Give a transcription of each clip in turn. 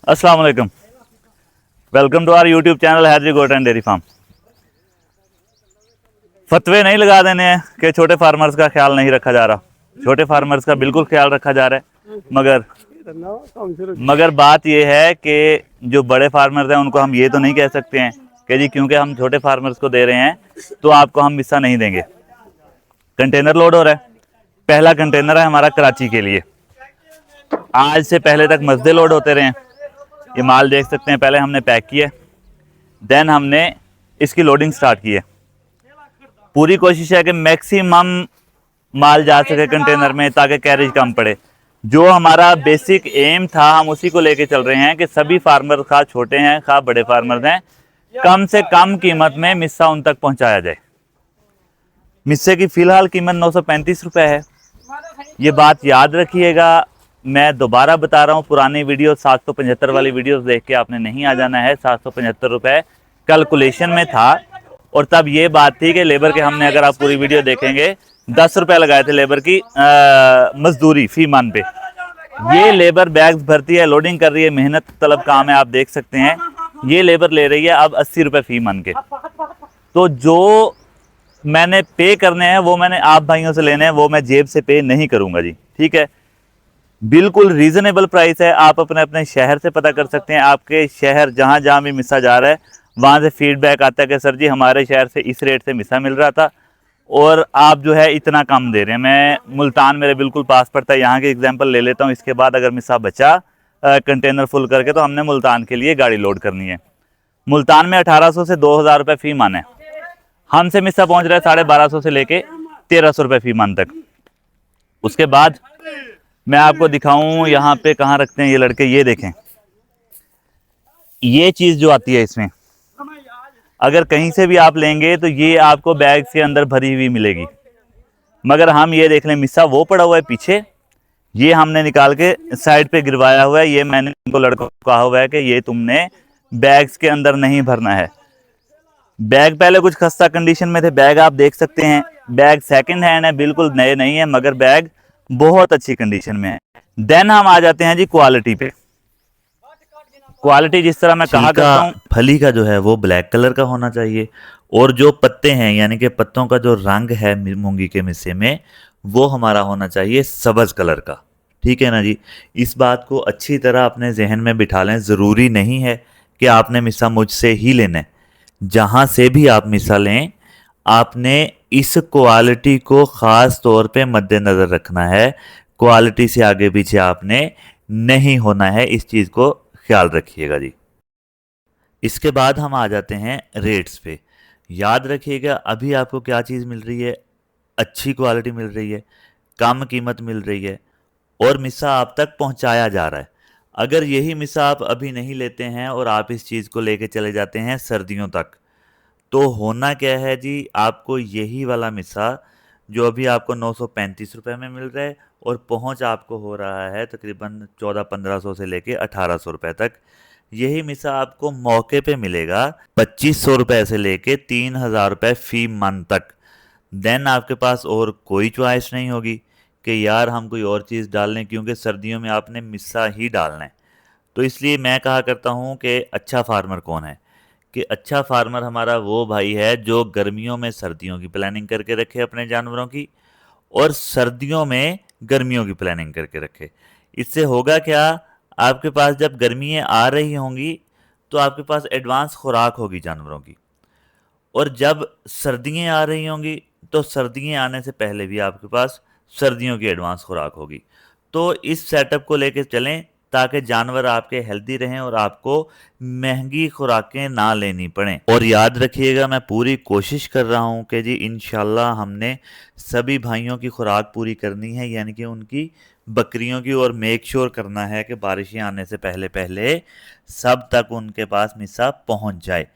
अस्सलाम वालेकुम। Welcome to our YouTube channel Haidari goat and dairy farm. फतवे नहीं लगा देने हैं कि छोटे फार्मर्स का ख्याल नहीं रखा जा रहा। छोटे फार्मर्स का बिल्कुल ख्याल रखा जा रहा है, मगर बात यह है कि जो बड़े फार्मर्स हैं उनको हम ये तो नहीं कह सकते हैं कि जी क्योंकि हम छोटे फार्मर्स को दे रहे हैं तो आपको हम हिस्सा नहीं देंगे। कंटेनर लोड हो रहा है, पहला कंटेनर है हमारा कराची के लिए। आज से पहले तक मजदे लोड होते रहे हैं। ये माल देख सकते हैं, पहले हमने पैक किया, देन हमने इसकी लोडिंग स्टार्ट की है। पूरी कोशिश है कि मैक्सिमम माल जा सके कंटेनर में ताकि कैरेज कम पड़े। जो हमारा बेसिक एम था हम उसी को लेके चल रहे हैं कि सभी फार्मर खा छोटे हैं खा बड़े फार्मर्स हैं, कम से कम कीमत में मिस्सा उन तक पहुंचाया जाए। मिस्से की फ़िलहाल कीमत 935 रुपये है। ये बात याद रखिएगा। मैं दोबारा बता रहा हूँ, पुरानी वीडियो 775 वाली वीडियोस देख के आपने नहीं आ जाना है। 775 रुपये कैलकुलेशन में था और तब ये बात थी कि लेबर के हमने, अगर आप पूरी वीडियो देखेंगे, 10 रुपये लगाए थे लेबर की मजदूरी फी मन पे। ये लेबर बैग्स भरती है, लोडिंग कर रही है, मेहनत तलब काम है, आप देख सकते हैं। ये लेबर ले रही है अब 80 रुपये फी मन के। तो जो मैंने पे करने हैं वो मैंने आप भाइयों से लेने हैं, वो मैं जेब से पे नहीं करूंगा जी, ठीक है। बिल्कुल रीजनेबल प्राइस है। आप अपने अपने शहर से पता कर सकते हैं। आपके शहर जहाँ जहाँ भी मिस्सा जा रहा है वहाँ से फीडबैक आता है कि सर जी हमारे शहर से इस रेट से मिस्सा मिल रहा था और आप जो है इतना कम दे रहे हैं। मैं मुल्तान मेरे बिल्कुल पास पड़ता है, यहाँ की एग्जांपल ले लेता हूँ। इसके बाद अगर मिस्सा बचा कंटेनर फुल करके तो हमने मुल्तान के लिए गाड़ी लोड करनी है। मुल्तान में 1800 से 2000 रुपये फ़ी मन है। हमसे मिस्सा पहुँच रहा है 1250 से लेके 1300 रुपये फ़ी मन तक। उसके बाद मैं आपको दिखाऊं यहाँ पे कहाँ रखते हैं ये लड़के। ये देखें, ये चीज़ जो आती है इसमें, अगर कहीं से भी आप लेंगे तो ये आपको बैग के अंदर भरी हुई मिलेगी। मगर हम ये देख लें, मिस्सा वो पड़ा हुआ है पीछे, ये हमने निकाल के साइड पे गिरवाया हुआ है। ये मैंने इनको लड़कों को कहा हुआ है कि ये तुमने बैग्स के अंदर नहीं भरना है। बैग पहले कुछ खस्ता कंडीशन में थे, बैग आप देख सकते हैं। बैग सेकंड हैंड है, बिल्कुल नए नहीं है, मगर बैग बहुत अच्छी कंडीशन में है। देन हम आ जाते हैं जी क्वालिटी पे। क्वालिटी जिस तरह मैं कहा करता हूँ, फली का जो है वो ब्लैक कलर का होना चाहिए और जो पत्ते हैं यानी कि पत्तों का जो रंग है मूंगी के मिस्से में वो हमारा होना चाहिए सब्ज कलर का। ठीक है ना जी। इस बात को अच्छी तरह अपने जहन में बिठा लें। ज़रूरी नहीं है कि आपने मिस्सा मुझसे ही लेना है। जहाँ से भी आप मिस्सा लें, आपने इस क्वालिटी को ख़ास तौर पे मद्देनज़र रखना है। क्वालिटी से आगे पीछे आपने नहीं होना है, इस चीज़ को ख्याल रखिएगा जी। इसके बाद हम आ जाते हैं रेट्स पे। याद रखिएगा अभी आपको क्या चीज़ मिल रही है, अच्छी क्वालिटी मिल रही है, कम कीमत मिल रही है और मिस्सा आप तक पहुंचाया जा रहा है। अगर यही मिस्सा आप अभी नहीं लेते हैं और आप इस चीज़ को लेके चले जाते हैं सर्दियों तक, तो होना क्या है जी, आपको यही वाला मिस्सा जो अभी आपको 935 रुपये में मिल रहा है और पहुंच आपको हो रहा है तकरीबन 1400-1500 से लेके 1800 रुपये तक, यही मिस्सा आपको मौके पे मिलेगा 2500 रुपये से लेके 3000 रुपये फ़ी मंथ तक। देन आपके पास और कोई चॉइस नहीं होगी कि यार हम कोई और चीज़ डाल लें, क्योंकि सर्दियों में आपने मिस्सा ही डालना है। तो इसलिए मैं कहा करता हूँ कि अच्छा फार्मर कौन है, कि अच्छा फार्मर हमारा वो भाई है जो गर्मियों में सर्दियों की प्लानिंग करके रखे अपने जानवरों की और सर्दियों में गर्मियों की प्लानिंग करके रखे। इससे होगा क्या, आपके पास जब गर्मियाँ आ रही होंगी तो आपके पास एडवांस खुराक होगी जानवरों की, और जब सर्दियाँ आ रही होंगी तो सर्दियाँ आने से पहले भी आपके पास सर्दियों की एडवांस खुराक होगी। तो इस सेटअप को लेके चलें ताकि जानवर आपके हेल्दी रहें और आपको महंगी खुराकें ना लेनी पड़ें। और याद रखिएगा मैं पूरी कोशिश कर रहा हूं कि जी इंशाल्लाह हमने सभी भाइयों की खुराक पूरी करनी है, यानी कि उनकी बकरियों की, और मेक श्योर करना है कि बारिशें आने से पहले पहले सब तक उनके पास मिस्सा पहुंच जाए।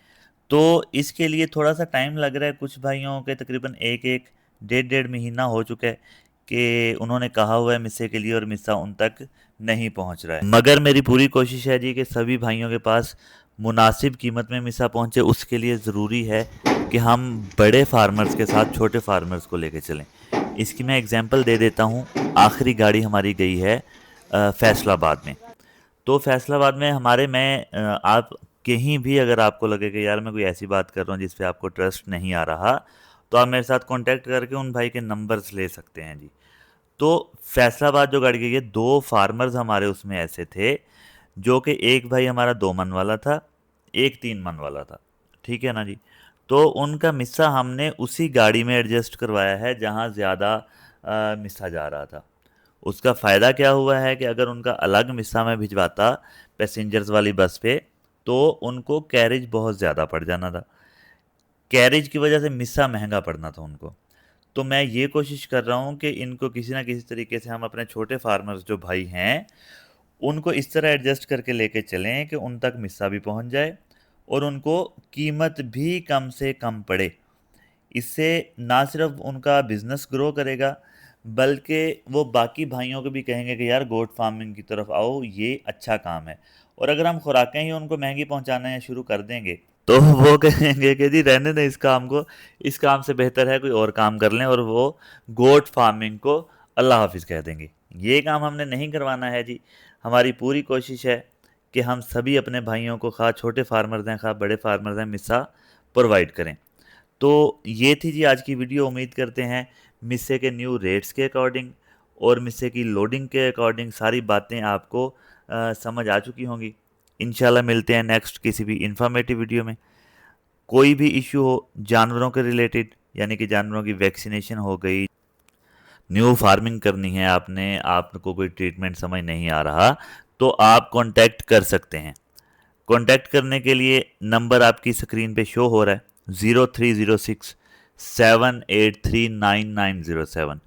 तो इसके लिए थोड़ा सा टाइम लग रहा है। कुछ भाइयों के तकरीबन एक डेढ़ महीना हो चुका है कि उन्होंने कहा हुआ है मिस्से के लिए और मिस्सा उन तक नहीं पहुंच रहा है। मगर मेरी पूरी कोशिश है जी कि सभी भाइयों के पास मुनासिब कीमत में मिस्सा पहुंचे। उसके लिए ज़रूरी है कि हम बड़े फार्मर्स के साथ छोटे फार्मर्स को लेके चलें। इसकी मैं एग्जांपल दे देता हूं। आखिरी गाड़ी हमारी गई है फैसलाबाद में। तो फैसलाबाद में हमारे आप कहीं भी अगर आपको लगे कि यार मैं कोई ऐसी बात कर रहा हूँ जिस पे आपको ट्रस्ट नहीं आ रहा, तो आप मेरे साथ कांटेक्ट करके उन भाई के नंबर्स ले सकते हैं जी। तो फैसलाबाद जो गाड़ी गई है, 2 फार्मर्स हमारे उसमें ऐसे थे, जो कि एक भाई हमारा 2 मन वाला था, एक 3 मन वाला था। ठीक है ना जी? तो उनका मिस्सा हमने उसी गाड़ी में एडजस्ट करवाया है जहाँ ज़्यादा मिस्सा जा रहा था। उसका फ़ायदा क्या हुआ है कि अगर उनका अलग मिस्सा मैं भिजवाता पैसेंजर्स वाली बस पे, तो उनको कैरेज बहुत ज़्यादा पड़ जाना था। कैरेज की वजह से मिस्सा महँगा पड़ना था उनको। तो मैं ये कोशिश कर रहा हूँ कि इनको किसी न किसी तरीके से हम अपने छोटे फार्मर्स जो भाई हैं, उनको इस तरह एडजस्ट करके लेके चलें कि उन तक मिस्सा भी पहुँच जाए और उनको कीमत भी कम से कम पड़े। इससे ना सिर्फ उनका बिज़नेस ग्रो करेगा, बल्कि वो बाकी भाइयों को भी कहेंगे कि यार गोट फार्मिंग की तरफ आओ, ये अच्छा काम है। और अगर हम खुराकें ही उनको महँगी पहुँचाना शुरू कर देंगे, तो वो कहेंगे कि जी रहने दें इस काम को, इस काम से बेहतर है कोई और काम कर लें, और वो गोट फार्मिंग को अल्लाह हाफ़िज़ कह देंगे। ये काम हमने नहीं करवाना है जी। हमारी पूरी कोशिश है कि हम सभी अपने भाइयों को, खा छोटे फार्मर्स हैं, खा बड़े फार्मर्स हैं, मिस्सा प्रोवाइड करें। तो ये थी जी आज की वीडियो। उम्मीद करते हैं मिस्से के न्यू रेट्स के अकॉर्डिंग और मिस्से की लोडिंग के अकॉर्डिंग सारी बातें आपको समझ आ चुकी होंगी। इंशाल्लाह मिलते हैं नेक्स्ट किसी भी इंफॉर्मेटिव वीडियो में। कोई भी इशू हो जानवरों के रिलेटेड, यानी कि जानवरों की वैक्सीनेशन हो गई, न्यू फार्मिंग करनी है आपने, आपको कोई ट्रीटमेंट समझ नहीं आ रहा, तो आप कांटेक्ट कर सकते हैं। कांटेक्ट करने के लिए नंबर आपकी स्क्रीन पे शो हो रहा है, 0306-7839907।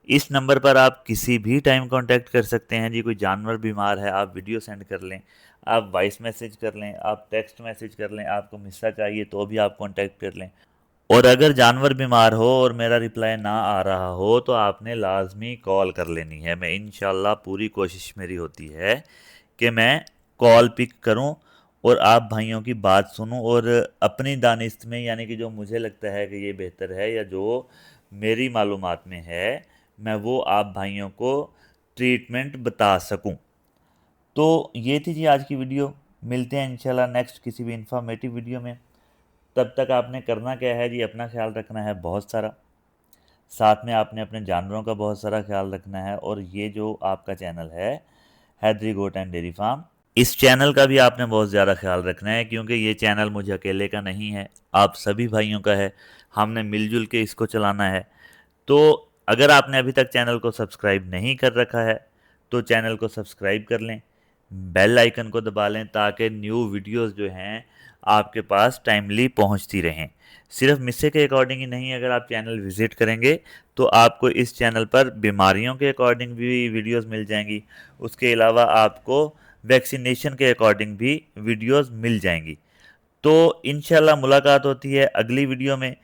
इस नंबर पर आप किसी भी टाइम कांटेक्ट कर सकते हैं जी। कोई जानवर बीमार है, आप वीडियो सेंड कर लें, आप वॉइस मैसेज कर लें, आप टेक्स्ट मैसेज कर लें, आपको मिस्सा चाहिए तो भी आप कांटेक्ट कर लें। और अगर जानवर बीमार हो और मेरा रिप्लाई ना आ रहा हो, तो आपने लाजमी कॉल कर लेनी है। मैं इंशाल्लाह पूरी कोशिश मेरी होती है कि मैं कॉल पिक करूं और आप भाइयों की बात सुनूं, और अपनी दानिश में, यानी कि जो मुझे लगता है कि ये बेहतर है या जो मेरी मालूमात में है, मैं वो आप भाइयों को ट्रीटमेंट बता सकूं। तो ये थी जी आज की वीडियो। मिलते हैं इंशाल्लाह नेक्स्ट किसी भी इंफॉर्मेटिव वीडियो में। तब तक आपने करना क्या है जी, अपना ख्याल रखना है बहुत सारा, साथ में आपने अपने जानवरों का बहुत सारा ख्याल रखना है। और ये जो आपका चैनल है Haidari goat and dairy farm, इस चैनल का भी आपने बहुत ज़्यादा ख्याल रखना है, क्योंकि ये चैनल मुझे अकेले का नहीं है, आप सभी भाइयों का है। हमने मिलजुल के इसको चलाना है। तो अगर आपने अभी तक चैनल को सब्सक्राइब नहीं कर रखा है, तो चैनल को सब्सक्राइब कर लें, बेल आइकन को दबा लें, ताकि न्यू वीडियोस जो हैं आपके पास टाइमली पहुंचती रहें। सिर्फ मिस्से के अकॉर्डिंग ही नहीं, अगर आप चैनल विज़िट करेंगे तो आपको इस चैनल पर बीमारियों के अकॉर्डिंग भी वीडियोस मिल जाएंगी। उसके अलावा आपको वैक्सीनेशन के अकॉर्डिंग भी वीडियोस मिल जाएंगी। तो इंशाल्लाह मुलाकात होती है अगली वीडियो में।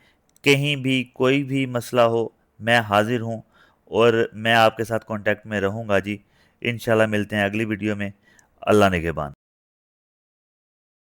कहीं भी कोई भी मसला हो, मैं हाज़िर हूँ और मैं आपके साथ कांटेक्ट में रहूँगा जी। इंशाल्लाह मिलते हैं अगली वीडियो में। अल्लाह निगहबान।